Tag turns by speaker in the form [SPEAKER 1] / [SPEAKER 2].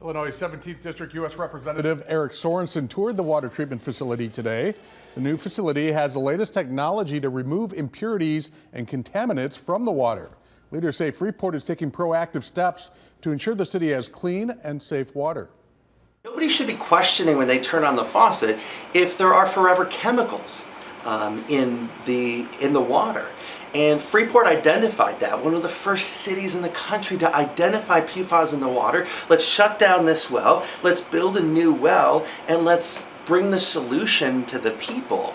[SPEAKER 1] Illinois 17th District U.S. Representative Eric Sorensen toured the water treatment facility today. The new facility has the latest technology to remove impurities and contaminants from the water. Leaders say Freeport is taking proactive steps to ensure the city has clean and safe water.
[SPEAKER 2] Nobody should be questioning when they turn on the faucet if there are forever chemicals in the water. And Freeport identified that, one of the first cities in the country to identify PFAS in the water. Let's shut down this well, let's build a new well, and let's bring the solution to the people.